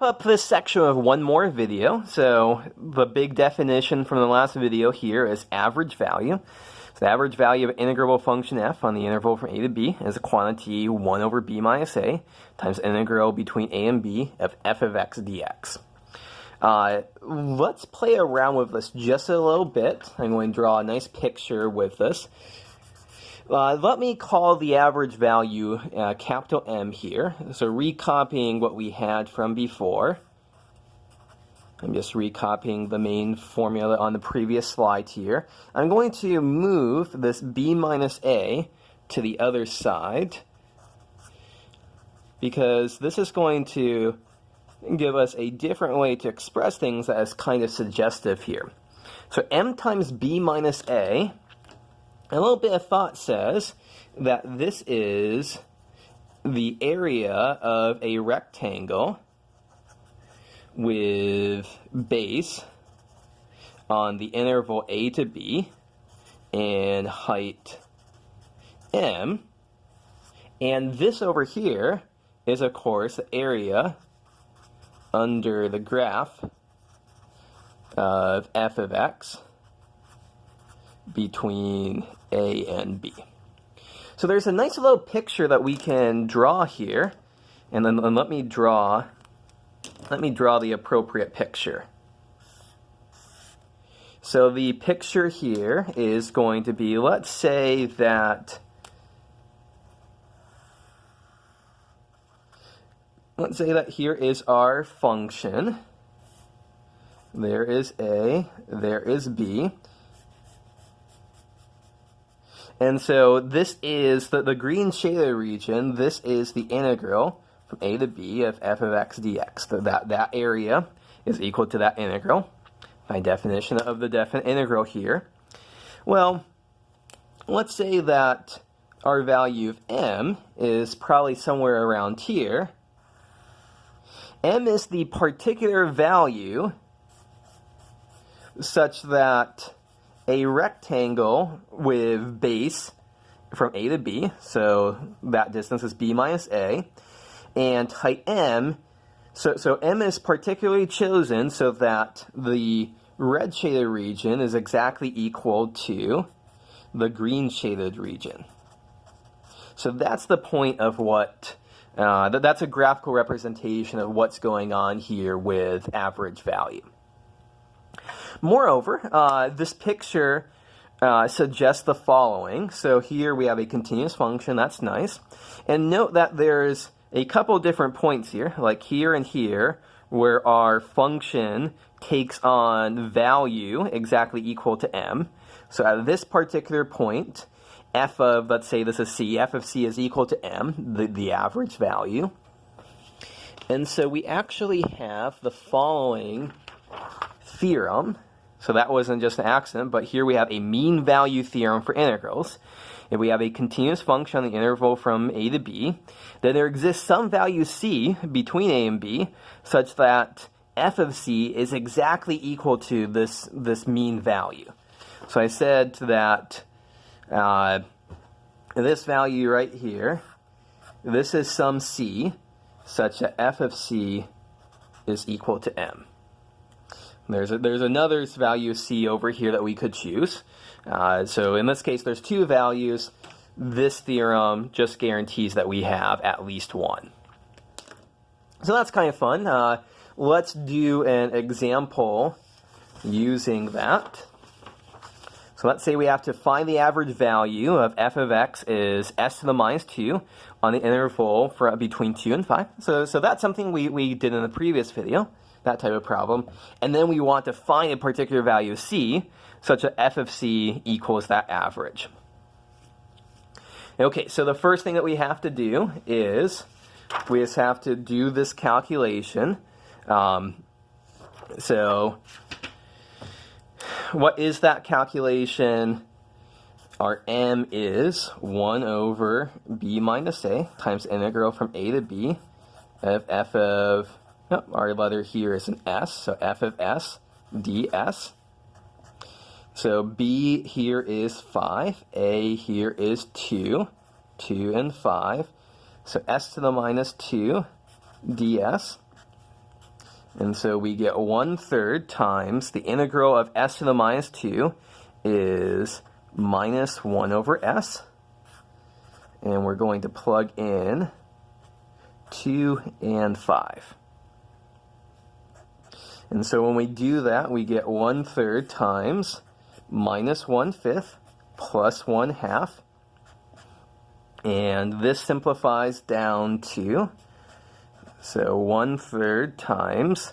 wrap up this section with one more video. So the big definition from the last video here is average value. So the average value of an integrable function f on the interval from a to b is a quantity 1 over b minus a times integral between a and b of f of x dx. Let's play around with this just a little bit. I'm going to draw a nice picture with this. Let me call the average value capital M here. So recopying what we had from before. I'm just recopying the main formula on the previous slide here. I'm going to move this b minus a to the other side because this is going to give us a different way to express things that is kind of suggestive here. So m times b minus a. A little bit of thought says that this is the area of a rectangle with base on the interval a to b and height m. And this over here is, of course, the area under the graph of f of x between a and b. So there's a nice little picture that we can draw here, and then let me draw the appropriate picture. So the picture here is going to be, let's say that here is our function. There is a, there is b. And so this is the green shaded region. This is the integral from a to b of f of x dx. So that area is equal to that integral. My definition of the definite integral here. Well, let's say that our value of m is probably somewhere around here. M is the particular value such that a rectangle with base from a to b, so that distance is b minus a, and height m, so m is particularly chosen so that the red shaded region is exactly equal to the green shaded region. So that's the point of what, that's a graphical representation of what's going on here with average value. Moreover, this picture suggests the following. So here we have a continuous function. That's nice. And note that there's a couple different points here, like here and here, where our function takes on value exactly equal to m. So at this particular point, f of, let's say this is c, f of c is equal to m, the average value. And so we actually have the following theorem. So that wasn't just an accident, but here we have a mean value theorem for integrals. If we have a continuous function on the interval from a to b, then there exists some value c between a and b such that f of c is exactly equal to this mean value. So I said that this value right here, this is some c such that f of c is equal to m. There's another value c over here that we could choose. So in this case, there's two values. This theorem just guarantees that we have at least one. So that's kind of fun. Let's do an example using that. So let's say we have to find the average value of f of x is s to the minus 2 on the interval for between 2 and 5. So that's something we did in the previous video. That type of problem. And then we want to find a particular value of c such that f of c equals that average. Okay, so the first thing that we have to do is we just have to do this calculation. So what is that calculation? Our m is 1 over b minus a times integral from a to b of f of, our letter here is an s, so f of s ds. So b here is 5, a here is 2, 2 and 5. So s to the minus 2 ds. And so we get 1/3 times the integral of s to the minus 2 is minus 1 over s. And we're going to plug in 2 and 5. And so when we do that, we get 1/3 times minus 1/5 plus 1/2. And this simplifies down to, so 1/3 times,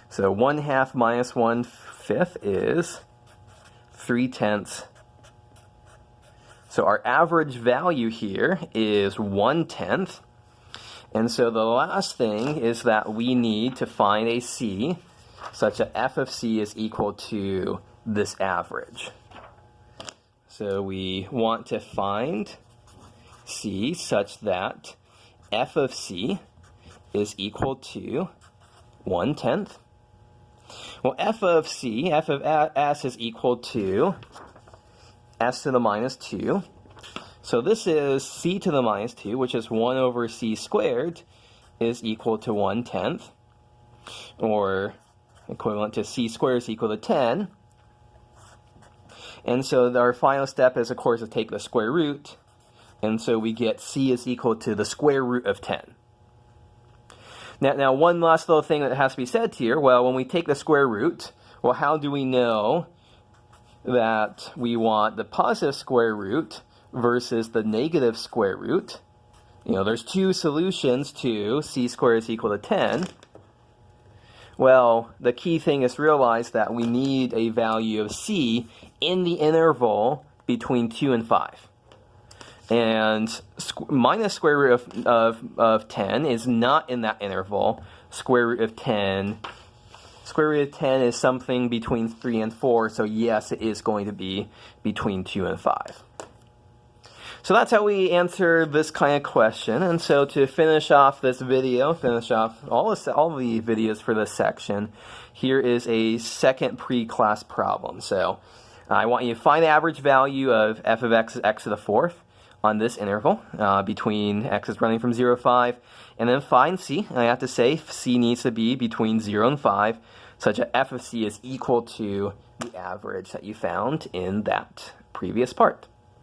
so 1/2 minus 1/5 is 3/10. So our average value here is 1/10. And so the last thing is that we need to find a c such that f of c is equal to this average. So we want to find c such that f of c is equal to 1/10. Well, f of s is equal to s to the minus 2. So this is c to the minus 2, which is 1 over c squared, is equal to 1/10, or equivalent to c squared is equal to 10. And so our final step is, of course, to take the square root. And so we get c is equal to the square root of 10. Now, one last little thing that has to be said here. Well, when we take the square root, well, how do we know that we want the positive square root versus the negative square root? You know, there's two solutions to c squared is equal to 10. Well, the key thing is realize that we need a value of c in the interval between 2 and 5. And minus square root of 10 is not in that interval. Square root of 10 is something between 3 and 4, so yes, it is going to be between 2 and 5. So that's how we answer this kind of question. And so to finish off this video, finish off all the videos for this section, here is a second pre-class problem. So I want you to find the average value of f of x is x to the 4th on this interval between x is running from 0 to 5, and then find c. And I have to say c needs to be between 0 and 5, such that f of c is equal to the average that you found in that previous part.